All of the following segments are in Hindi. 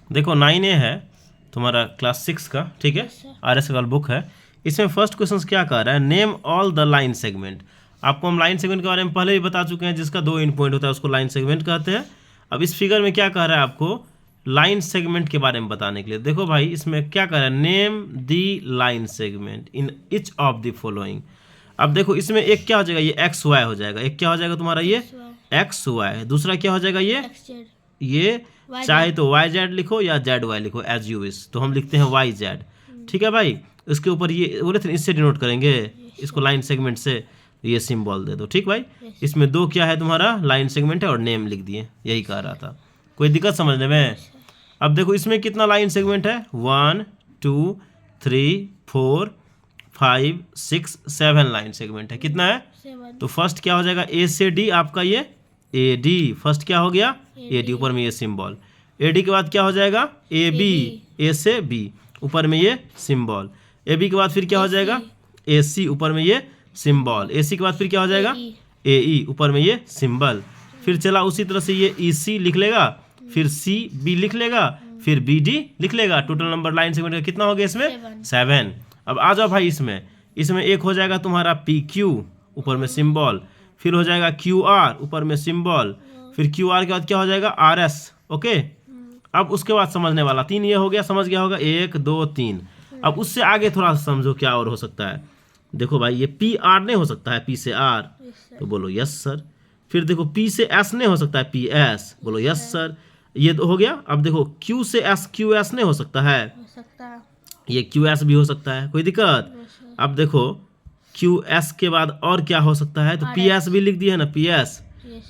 देखो 9A है तुम्हारा क्लास 6 का, ठीक है, RS का बुक है। इसमें फर्स्ट क्वेश्चन क्या कह रहा है, name all the line segment. आपको हम लाइन सेगमेंट के बारे में पहले ही बता चुके हैं, जिसका 2 इन पॉइंट होता है उसको लाइन सेगमेंट कहते हैं। अब इस फिगर में क्या कह रहा है आपको, लाइन सेगमेंट के बारे में बताने के लिए। देखो भाई इसमें क्या कह रहा है, name the line segment in each of the following. अब देखो इसमें एक क्या हो जाएगा, ये एक्स वाई हो जाएगा। एक क्या हो जाएगा तुम्हारा ये एक्स वाई, दूसरा क्या हो जाएगा ये चाहे तो वाई जेड लिखो या जेड वाई लिखो एज यू विश, तो हम लिखते हैं वाई जेड, ठीक है भाई। उसके ऊपर ये बोले थे इससे डिनोट करेंगे इसको लाइन सेगमेंट से, ये सिंबल दे दो, ठीक भाई। इसमें 2 क्या है तुम्हारा लाइन सेगमेंट है और नेम लिख दिए, यही कह रहा था। कोई दिक्कत समझने में? अब देखो इसमें कितना लाइन सेगमेंट है, 1 2 3 4 5 6 7 लाइन सेगमेंट है। कितना है? तो फर्स्ट क्या हो जाएगा, ए से डी आपका ये ए डी, फर्स्ट क्या हो गया ए डी, ऊपर में ये सिंबल। ए डी के बाद क्या हो जाएगा ए बी, ए से बी, ऊपर में ये सिंबल। ए बी के बाद फिर क्या हो जाएगा ए सी, ऊपर में ये सिंबल। ए सी के बाद फिर क्या हो जाएगा ए ई, ऊपर में ये सिंबल। फिर चला उसी तरह से ये ई सी लिख लेगा, फिर सी बी लिख लेगा, फिर बी डी लिख लेगा। टोटल नंबर लाइन सेगमेंट का कितना हो गया इसमें 7। अब आ जाओ भाई इसमें एक हो जाएगा तुम्हारा पी क्यू, ऊपर में सिंबल, फिर हो जाएगा क्यू आर, ऊपर में सिंबल, फिर क्यू आर के बाद क्या हो जाएगा आर एस, ओके। अब उसके बाद समझने वाला 3 ये हो गया, समझ गया होगा 1 2 3। अब उससे आगे थोड़ा सा समझो क्या और हो सकता है। देखो भाई ये पी आर नहीं हो सकता है, पी से आर, तो बोलो यस सर। फिर देखो पी से एस नहीं हो सकता है, पी एस, बोलो यस सर, ये तो हो गया। अब देखो क्यू से एस, क्यू एस नहीं हो सकता है, ये क्यू एस भी हो सकता है, कोई दिक्कत? अब देखो क्यू एस के बाद और क्या हो सकता है, तो पी एस भी लिख दिया है ना, पी एस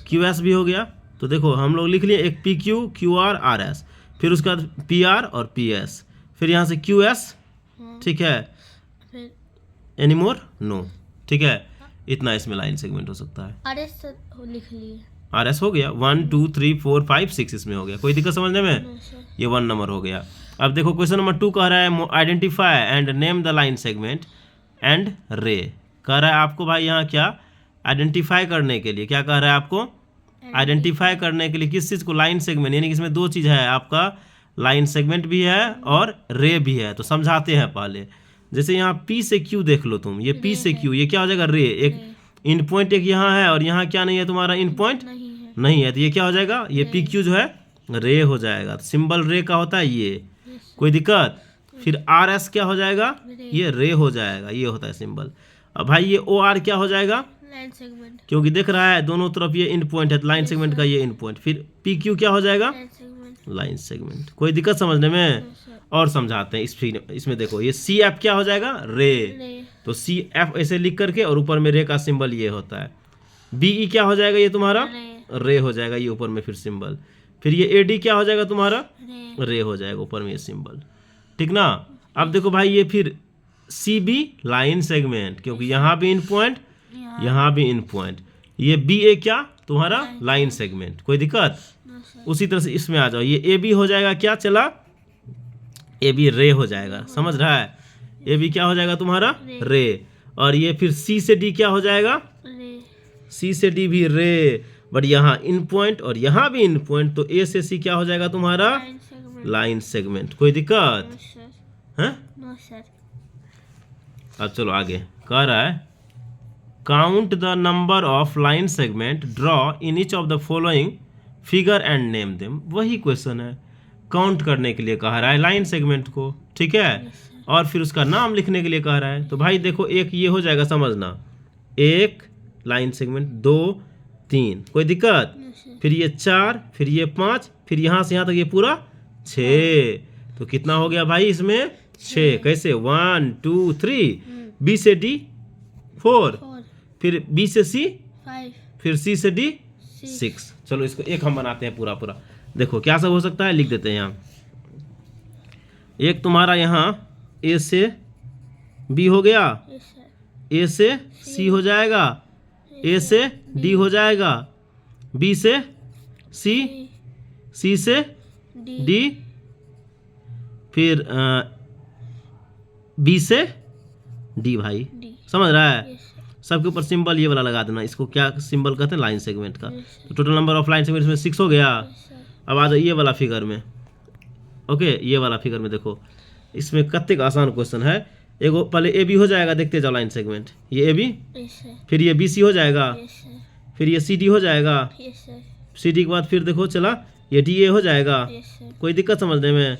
क्यू एस भी हो गया। तो देखो हम लोग लिख लिए एक P Q Q R R S, फिर उसके बाद पी आर और पी एस, फिर यहाँ से क्यू एस, ठीक है, एनी मोर नो, ठीक है। इतना इसमें लाइन सेगमेंट हो सकता है। आर एस लिख लिए, आर एस हो गया, 1 2 3 4 5 6 इसमें हो गया। कोई दिक्कत समझने में? ये 1 नंबर हो गया। अब देखो क्वेश्चन नंबर 2 कह रहा है identify and name the line segment and रे। कह रहा है आपको भाई यहाँ क्या आइडेंटिफाई करने के लिए, क्या कह रहा है आपको आइडेंटिफाई करने के लिए किस चीज़ को, लाइन सेगमेंट, यानी कि इसमें 2 चीज़ है आपका, लाइन सेगमेंट भी है और रे भी है। तो समझाते हैं पहले। जैसे यहाँ P से Q देख लो तुम, ये P से Q, ये क्या हो जाएगा रे, एक इन पॉइंट एक यहाँ है और यहाँ क्या नहीं है तुम्हारा इन पॉइंट नहीं है, तो ये क्या हो जाएगा, ये पी क्यू जो है रे हो जाएगा। तो सिंबल रे का होता है ये, कोई दिक्कत? फिर आर एस क्या हो जाएगा, ये रे हो जाएगा, ये होता है सिंबल। अब भाई ये ओ आर क्या हो जाएगा, लाइन सेगमेंट, क्योंकि दिख रहा है दोनों तरफ ये इन पॉइंट है, लाइन सेगमेंट का ये इन पॉइंट। फिर पी क्यू क्या हो जाएगा लाइन सेगमेंट। कोई दिक्कत समझने में? और समझाते हैं इसमें देखो ये सी एफ क्या हो जाएगा रे, तो सी एफ ऐसे लिख करके और ऊपर में रे का सिंबल ये होता है। बी ई क्या हो जाएगा ये तुम्हारा रे हो जाएगा, ये ऊपर में फिर सिंबल। फिर ये ए डी क्या हो जाएगा तुम्हारा रे हो जाएगा, ऊपर में ये सिंबल, ठीक ना। अब देखो भाई ये फिर सी बी लाइन सेगमेंट, क्योंकि यहाँ भी इन पॉइंट यहाँ भी इन पॉइंट। ये बी ए क्या तुम्हारा लाइन सेगमेंट, कोई दिक्कत? उसी तरह से इसमें आ जाओ, ये ए बी हो जाएगा क्या, चला ए बी रे हो जाएगा, समझ रहा है? ए बी क्या हो जाएगा तुम्हारा रे। और ये फिर सी से डी क्या हो जाएगा, सी से डी भी रे, बट यहाँ इन पॉइंट और यहाँ भी इन पॉइंट, तो ए से सी क्या हो जाएगा तुम्हारा लाइन सेगमेंट। कोई दिक्कत है? अब चलो आगे कह रहा है count the number of line segment draw in each of the following figure and name them. वही क्वेश्चन है, काउंट करने के लिए कह रहा है लाइन सेगमेंट को, ठीक है, और फिर उसका नाम लिखने के लिए कह रहा है। तो भाई देखो एक ये हो जाएगा, समझना, एक लाइन सेगमेंट, 2 3, कोई दिक्कत? फिर ये 4, फिर ये 5, फिर यहाँ से यहाँ तक ये पूरा 6। तो कितना हो गया भाई इसमें 6। कैसे 1 2 3, बी से डी 4, फिर बी से सी 5, फिर सी से डी 6। चलो इसको एक हम बनाते हैं पूरा पूरा। देखो क्या सब हो सकता है, लिख देते हैं यहाँ। एक तुम्हारा यहाँ ए से बी हो गया, ए से सी हो जाएगा, ए से डी हो जाएगा, बी से सी, सी से डी, फिर बी से डी। भाई समझ रहा है? सबके ऊपर सिंबल ये वाला लगा देना। इसको क्या सिंबल कहते हैं, लाइन सेगमेंट का। तो total number of line segment में 6 हो गया। अब आ जाओ ये वाला फिगर में, ओके, ये वाला फिगर में देखो, इसमें कत्ते आसान क्वेश्चन है। एगो पहले ए बी हो जाएगा, देखते जाओ लाइन सेगमेंट। ये ए बी, यस सर, फिर ये बी सी हो जाएगा, यस सर, फिर ये सी डी हो जाएगा, यस सर, सी डी के बाद फिर देखो चला ये डी ए हो जाएगा। यस सर, कोई दिक्कत समझने में?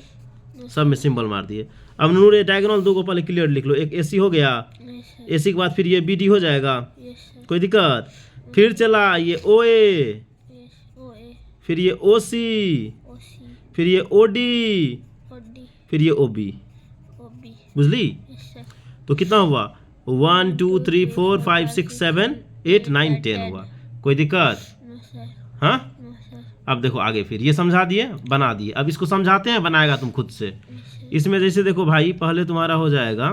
सब में सिंबल मार दिए। अब नूर ये डायगोनल दो को पहले क्लियर लिख लो। एक ए सी हो गया, यस सर, ए सी के बाद फिर ये बी डी हो जाएगा। यस सर, कोई दिक्कत? फिर चला ये ओ ए, यस, ओ ए, फिर ये ओ सी, ओ सी, फिर ये ओ डी, ओ डी, फिर ये ओ बी। ओ बी, बुझली? यस सर, तो कितना हुआ? 1 2 3 4 5 6 7 8 9 10 हुआ। कोई दिक्कत? नो सर, हाँ? नो सर, अब देखो आगे, फिर ये समझा दिए, बना दिए। अब इसको समझाते हैं, बनाएगा तुम खुद से। यस सर, इसमें जैसे देखो भाई, पहले तुम्हारा हो जाएगा,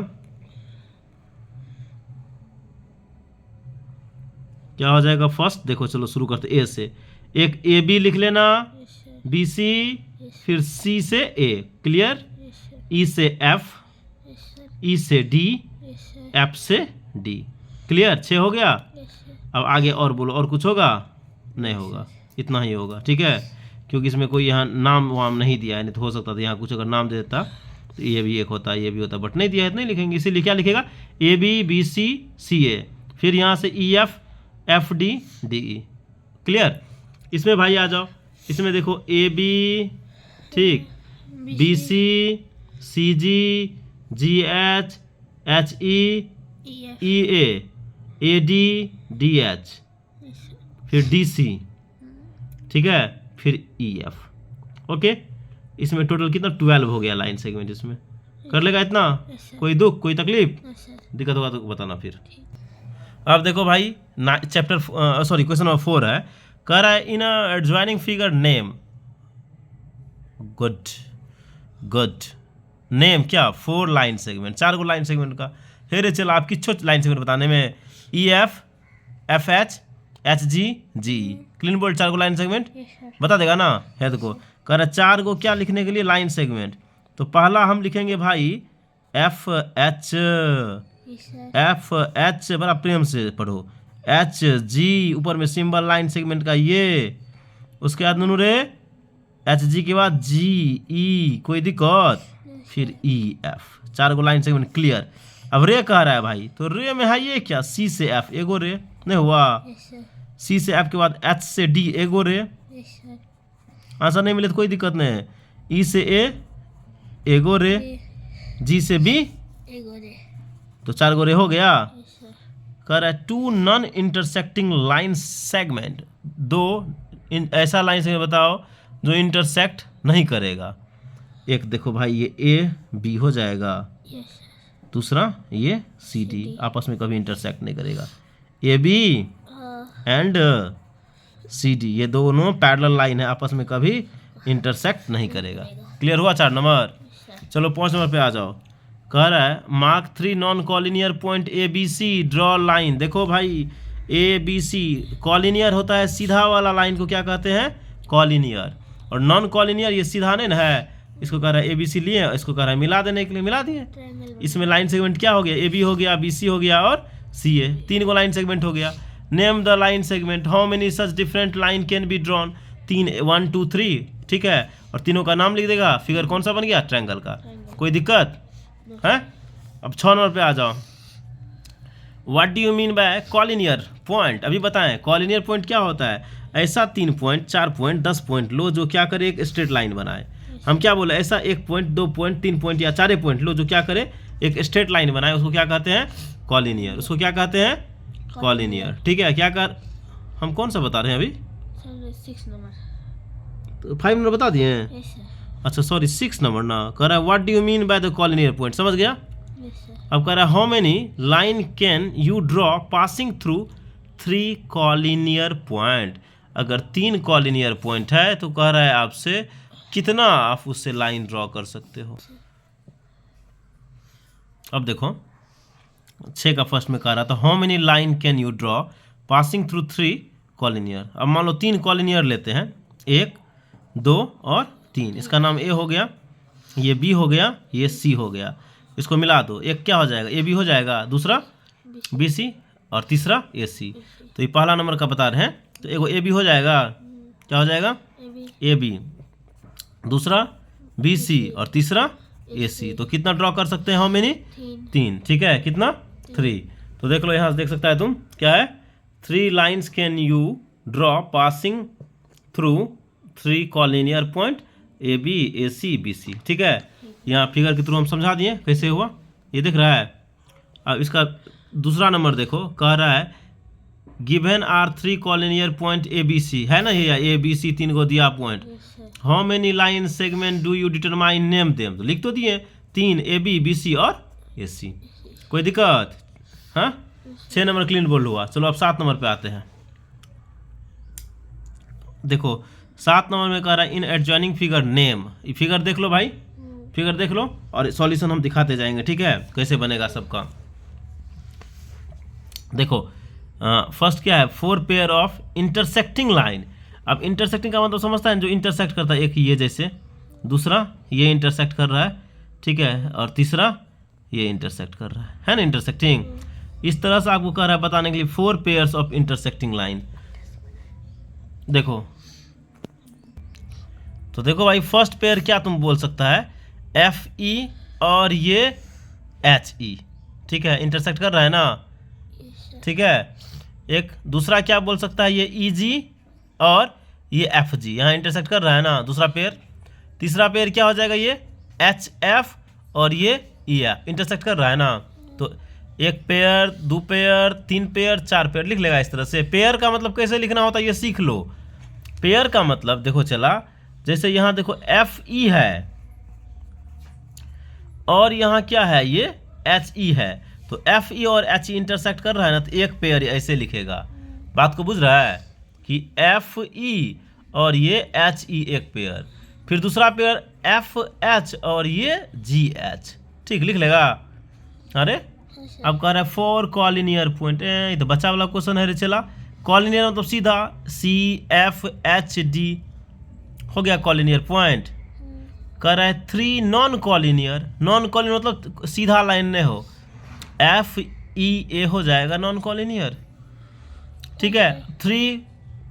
क्या हो जाएगा? फर्स्ट देखो, चलो शुरू करते ए से। एक ए बी लिख लेना, यस सर, बी सी, फिर सी से ए, क्लियर? यस सर, ई से एफ, यस सर, ई से डी, यस सर, एफ से डी, क्लियर? 6 हो गया। यस सर, अब आगे और बोलो, और कुछ होगा? नहीं होगा, इतना ही होगा, ठीक है? क्योंकि इसमें कोई यहाँ नाम वाम नहीं दिया है, नहीं तो हो सकता था यहाँ कुछ अगर नाम दे देता तो ये भी एक होता, ये भी होता, बट नहीं दिया है तो नहीं लिखेंगे। इसीलिए क्या लिखेगा? ए बी, बी सी, सी ए, फिर यहाँ से E F, F D, D E, clear? इसमें भाई आ जाओ, इसमें देखो ए बी, ठीक, B C, C G, G H, H E, E F, E A D, D H, yes sir, फिर डी सी, ठीक है, फिर ई एफ। ओके, इसमें टोटल कितना? 12 हो गया लाइन सेगमेंट। इसमें कर लेगा इतना? यस सर, कोई दुख, कोई तकलीफ, यस सर, दिक्कत होगा तो बताना फिर। अब देखो भाई, चैप्टर सॉरी क्वेश्चन नंबर 4 है। कह रहा है in adjoining figure name, good good, name क्या? 4 लाइन सेगमेंट, 4 को लाइन सेगमेंट का। फिर चलो आपकी छोट लाइन सेगमेंट बताने में, E F, F H, H G, G, clean bold 4 को लाइन सेगमेंट यस सर, बता देगा ना। है देखो, कह रहा है 4 को क्या लिखने के लिए? Line segment. तो पहला हम लिखेंगे भाई F H, yes sir, F H, बड़ा प्रेम से पढ़ो, एच जी, ऊपर में सिंबल लाइन सेगमेंट का ये, उसके बाद नूनू रे एच जी के बाद जी ई, कोई दिक्कत? फिर ई एफ, 4 को लाइन सेगमेंट क्लियर। अब रे कह रहा है भाई, तो रे में है ये क्या? सी से एफ, एगो रे नहीं हुआ, यस सर, सी से एफ के बाद एच से डी, एगो रे, यस सर, आंसर नहीं मिले तो कोई दिक्कत नहीं है। ई से ए, एगो रे, जी से बी, एगो रे, तो 4 गो रे हो गया। यस सर, कह रहा है 2 नॉन इंटरसेक्टिंग लाइन सेगमेंट, 2 ऐसा लाइन सेगमेंट बताओ जो इंटरसेक्ट नहीं करेगा। एक देखो भाई, ये ए बी हो जाएगा, यस सर, दूसरा ये सी डी, आपस में कभी इंटरसेक्ट नहीं करेगा। A B and C D, ये दोनों पैरेलल लाइन है, आपस में कभी इंटरसेक्ट नहीं करेगा। क्लियर हुआ 4 नंबर? चलो 5 नंबर पे आ जाओ। कह रहा है mark 3 non collinear point A B C, draw line. देखो भाई, ए बी सी कॉलिनियर होता है, सीधा वाला लाइन को क्या कहते हैं? कॉलिनियर। और नॉन कॉलिनियर ये सीधा नहीं ना है, इसको कह रहा है ए बी सी लिए, इसको कह रहा है मिला देने के लिए, मिला दिए। ट्रायंगल, इसमें लाइन सेगमेंट क्या हो गया? ए बी हो गया, बी सी हो गया और सी ए, 3 को लाइन सेगमेंट हो गया। Name the line segment, how many such different line can be drawn? 3 1 2 3, ठीक है, और तीनों का नाम लिख देगा। फिगर कौन सा बन गया? ट्रायंगल का। कोई दिक्कत है? अब 6 नंबर पे आ जाओ। What do you mean by collinear point? अभी बताएं कॉलिनियर पॉइंट क्या होता है? ऐसा 3 पॉइंट, 4 पॉइंट, 10 पॉइंट लो जो क्या करे? एक स्ट्रेट लाइन बनाए। हम क्या बोले? ऐसा 1 पॉइंट, 2 पॉइंट, 3 पॉइंट या 4 पॉइंट लो जो क्या करे? एक स्ट्रेट लाइन बनाए, उसको क्या कहते हैं? कॉलिनियर। उसको क्या कहते हैं? कॉलिनियर, ठीक है। क्या कर, हम कौन सा बता रहे हैं अभी? सर 6 नंबर, तो 5 नंबर बता दिए हैं। यस सर, अच्छा सॉरी 6 नंबर ना। कह रहा है what do you mean by the collinear point, समझ गया? यस सर, अब कह रहा है how many line can you draw passing through 3 collinear point? अगर 3 कॉलिनियर पॉइंट है तो कह रहा है आपसे कितना आप उससे लाइन ड्रॉ कर सकते हो। अब देखो 6 का फर्स्ट में कह रहा था how many line can you draw passing through 3 collinear. अब मान लो 3 कॉलिनियर लेते हैं, 1 2 और 3, इसका नाम ए हो गया, ये बी हो गया, ये सी हो गया। इसको मिला दो, एक क्या हो जाएगा? ए बी हो जाएगा, दूसरा बी सी और तीसरा ए सी। तो ये पहला नंबर का बता रहे हैं, तो एगो ए बी हो जाएगा, क्या हो जाएगा? ए बी, ए बी, दूसरा BC और तीसरा AC। तो कितना ड्रॉ कर सकते हैं, हाउ मेनी? 3। ठीक है, कितना? 3। तो देख लो यहाँ से देख सकता है तुम, क्या है? 3 lines can you draw passing through 3 collinear point AB, AC, BC। ठीक है, यहाँ फिगर के थ्रू हम समझा दिए कैसे हुआ, ये दिख रहा है। अब इसका दूसरा नंबर देखो, कह रहा है given are 3 collinear point ABC, है ना, ये ABC 3 को दिया पॉइंट। How many line segment do you determine name them? तो लिख तो दिए 3 AB, BC और AC। कोई दिक्कत? हाँ, 6 नंबर क्लीन बोल्ड हुआ। चलो अब 7 नंबर पे आते हैं। देखो 7 नंबर में कह रहा है इन एडजॉइनिंग फिगर नेम। ये फिगर देख लो भाई, फिगर देख लो और सॉल्यूशन हम दिखाते जाएंगे। ठीक है, कैसे बनेगा सबका। देखो फर्स्ट क्या है, 4 पेयर ऑफ इंटरसेक्टिंग लाइन। अब इंटरसेक्टिंग का मतलब समझता है, जो इंटरसेक्ट करता है, एक ये जैसे, दूसरा ये इंटरसेक्ट कर रहा है, ठीक है, और तीसरा ये इंटरसेक्ट कर रहा है ना, इंटरसेक्टिंग। इस तरह से आपको कह रहा है बताने के लिए 4 पेयर्स ऑफ इंटरसेक्टिंग लाइन। देखो तो देखो भाई, फर्स्ट पेयर क्या तुम बोल सकता है, FE और ये HE। ठीक है, इंटरसेक्ट कर रहा है ना, ठीक है। एक दूसरा क्या बोल सकता है, ये EG और ये FG, यहाँ इंटरसेक्ट कर रहा है ना, दूसरा पेयर। तीसरा पेयर क्या हो जाएगा, ये HF और ये EF इंटरसेक्ट कर रहा है ना। तो 1 पेयर, 2 पेयर, 3 पेयर, 4 पेयर लिख लेगा इस तरह से। पेयर का मतलब कैसे लिखना होता है ये सीख लो। पेयर का मतलब देखो चला, जैसे यहाँ देखो FE है और यहाँ क्या है, ये HE है। तो FE और HE इंटरसेक्ट कर रहा है ना, तो एक पेयर ऐसे लिखेगा। बात को बुझ रहा है कि FE और ये HE एक पेयर, फिर दूसरा पेयर FH और ये GH। ठीक, लिख लेगा। अरे अब कह रहा है 4 कॉलिनियर पॉइंट। ये तो बच्चा वाला क्वेश्चन है रे चला। कॉलिनियर मतलब सीधा CFHD हो गया कॉलिनियर पॉइंट। कह रहा है 3 नॉन कॉलिनियर। नॉन कॉलिनियर मतलब सीधा लाइन नहीं हो, FEA हो जाएगा नॉन कॉलिनियर। ठीक है, 3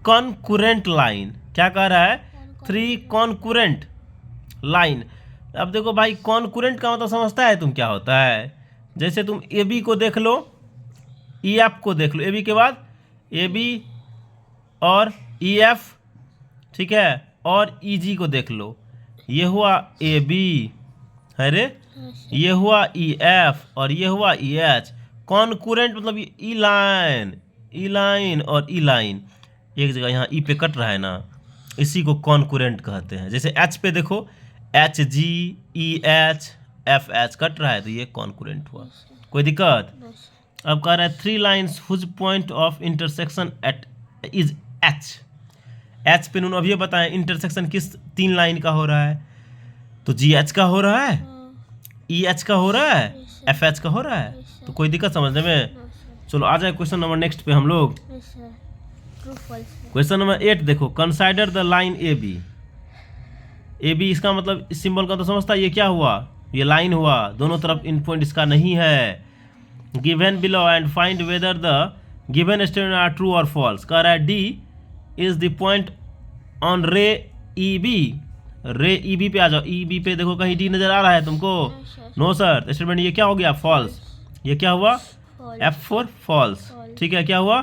कॉन्कुरेंट लाइन। क्या कह रहा है, 3 कॉन्कुरेंट लाइन। अब देखो भाई, कॉन्कुरेंट का मतलब समझता है तुम क्या होता है। जैसे तुम AB को देख लो, EF को देख लो, AB के बाद AB और EF, ठीक है, और EG को देख लो। ये हुआ AB है रे, ये हुआ EF और ये हुआ EH। कॉन्कुरेंट मतलब E लाइन, E लाइन और E लाइन एक जगह यहाँ E पे कट रहा है ना, इसी को कॉन्कुरेंट कहते हैं। जैसे H पे देखो, HG, EH, FH कट रहा है, तो ये कॉन्कुरेंट हुआ। कोई दिक्कत? अब कह रहा है 3 lines whose point of intersection at is H। H पे उन्होंने अभी बताया इंटरसेक्शन किस 3 लाइन का हो रहा है, तो GH का हो रहा है, EH का हो रहा है, FH का हो रहा है। तो कोई दिक्कत समझने में? चलो आ जाए क्वेश्चन नंबर नेक्स्ट पे हम लोग। क्वेश्चन नंबर 8 देखो, consider the line AB। AB इसका मतलब इस सिंबल का तो समझता है, ये क्या हुआ, ये लाइन हुआ, दोनों तरफ इन पॉइंट इसका नहीं है। Given below and find whether the given statement are true और फॉल्स। कह रहा है D is the point on ray EB। रे EB पे आ जाओ, EB पे देखो कहीं D नजर आ रहा है तुमको? No sir. स्टेटमेंट ये क्या हो गया, फॉल्स। ये क्या हुआ, F4 फॉल्स। ठीक है, क्या हुआ,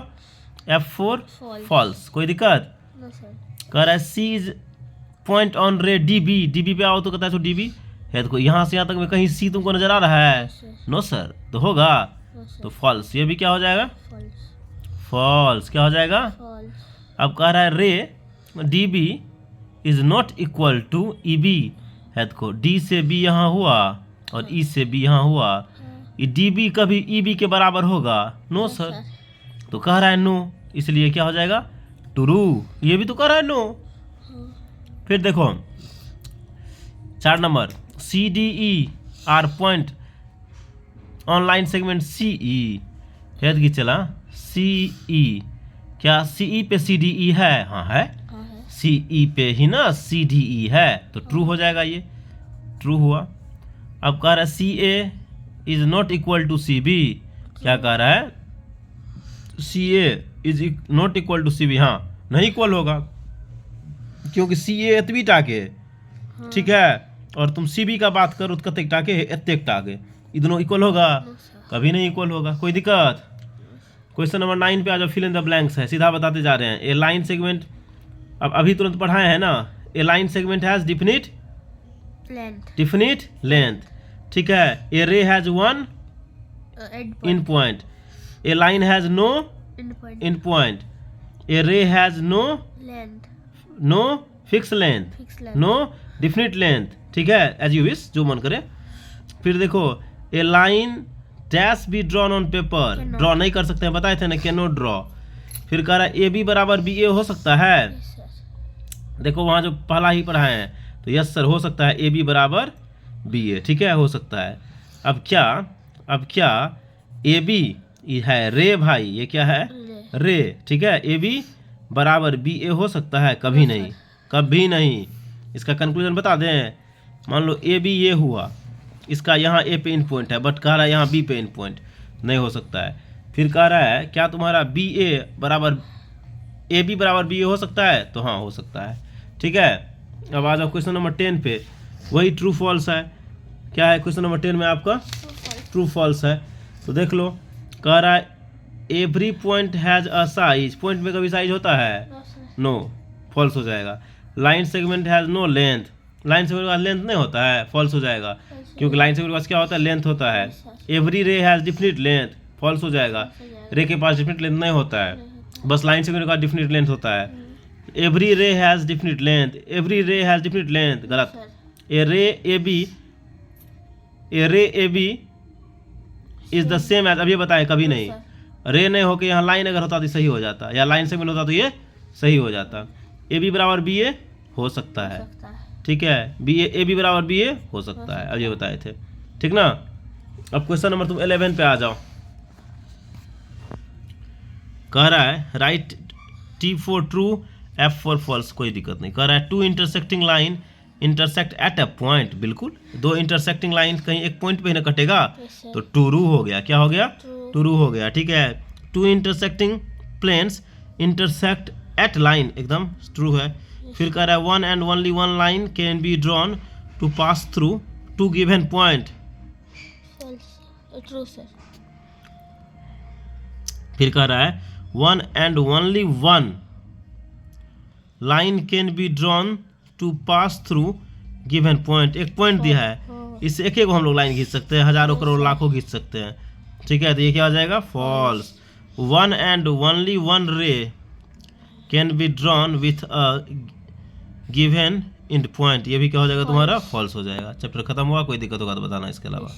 F4 फॉल्स। कोई दिक्कत? कह रहा है C इज पॉइंट ऑन रे DB। DB पे आओ तो कहता है DB है, तो यहाँ से यहाँ तक में कहीं C तुमको नजर आ रहा है? No sir. तो होगा तो फॉल्स। ये भी क्या हो जाएगा, फॉल्स। क्या हो जाएगा? अब कह रहा है ray DB is not equal to EB है, तो D से B यहाँ हुआ और E से B यहाँ हुआ, ये DB कभी EB के बराबर होगा? No sir. तो कह रहा है नो, इसलिए क्या हो जाएगा, ट्रू। ये भी तो कह रहा है नो। फिर देखो 4 number, CDE are point on line segment CE है कि चला CE। क्या CE पे CDE है? हाँ है। CE पे ही ना CDE है, तो ट्रू हो जाएगा, ये ट्रू हुआ। अब कह रहा है CA is not equal to CB। क्या कह रहा है, CA is not equal to CB। हाँ, नहीं इक्वल होगा क्योंकि CA एतबी टाके, ठीक है, और तुम सी बी का बात करो तो कतेक टाके एतेक टाके, ई दोनों इक्वल होगा? No sir. कभी नहीं इक्वल होगा। कोई दिक्कत? क्वेश्चन नंबर 9 पे आ जाओ, फिल इन द ब्लैंक्स है, सीधा बताते जा रहे हैं। ए लाइन सेगमेंट, अब अभी तुरंत पढ़ाए हैं ना, a line segment has definite length, ठीक है। A ray has one end in point, a line has no in point, a ray has no fix length, fix length, no definite length, ठीक है। एज यू विश, जो मन करे। फिर देखो, a line dash be drawn on paper, Cannot. Draw नहीं कर सकते हैं, बताए थे ना, कैन नॉट ड्रॉ। फिर कह रहा है ए बी बराबर बी ए हो सकता है? देखो वहाँ जो पहला ही पढ़ाए हैं, तो यस सर हो सकता है ए बी बराबर बी ए, ठीक है, हो सकता है। अब क्या ए बी है रे भाई, ये क्या है? रे, ठीक है। ए बी बराबर बी ए हो सकता है? कभी नहीं, कभी नहीं। इसका कंक्लूजन बता दें, मान लो ए बी ये हुआ, इसका यहाँ ए पे इन पॉइंट है, बट कह रहा है यहाँ बी पे इन पॉइंट, नहीं हो सकता है। फिर कह रहा है क्या तुम्हारा बी ए बराबर ए बी बराबर बी ए हो सकता है? तो हाँ हो सकता है, ठीक है। अब आ जाओ क्वेश्चन नंबर 10 पे, वही ट्रू फॉल्स है। क्या है क्वेश्चन नंबर 10 में आपका? ट्रू फॉल्स है। तो देख लो, कह रहा है every point has a size, point में कभी साइज होता है? नो, फॉल्स हो जाएगा। Line segment has no length, line segment के पास लेंथ नहीं होता है, फॉल्स हो जाएगा, क्योंकि लाइन सेगमेंट के पास क्या होता है? लेंथ होता है। Every ray has definite length, false हो जाएगा, रे के पास डिफिनिट लेंथ नहीं होता है, बस लाइन सेगमेंट के पास डिफिनिट लेंथ होता है। Every ray has definite length, every ray has definite length, गलत। A ray A B is the same as, अब ये बताएं कभी नहीं, रे नहीं होके यहाँ लाइन अगर होता तो सही हो जाता, या लाइन सेगमेंट होता तो ये सही हो जाता। ए बी बराबर बी ए हो सकता है, ठीक है। बी ए बी बराबर बी ए हो सकता है, अब ये बताए थे, ठीक ना। अब क्वेश्चन नंबर तुम 11 पे आ जाओ। कह रहा है write T for true F for false, कोई दिक्कत नहीं। कह रहा है two intersecting line intersect at a point, बिल्कुल, दो इंटरसेक्टिंग लाइन कहीं एक पॉइंट पे ही ना कटेगा, तो ट्रू हो गया। क्या हो गया? ट्रू हो गया, ठीक है। Two intersecting planes intersect at line, एकदम ट्रू है। फिर कह रहा है one and only one line can be drawn to pass through two given point, true sir. फिर कह रहा है one and only one line can be drawn to pass through given point, एक पॉइंट दिया है, इससे एक हम लोग लाइन खींच सकते हैं, हजारों करोड़ लाखों खींच सकते हैं, ठीक है। तो ये क्या हो जाएगा? False. One and only one ray can be drawn with a given end point, ये भी क्या हो जाएगा तुम्हारा? फॉल्स हो जाएगा। चैप्टर खत्म हुआ, कोई दिक्कत होगा तो बताना इसके अलावा।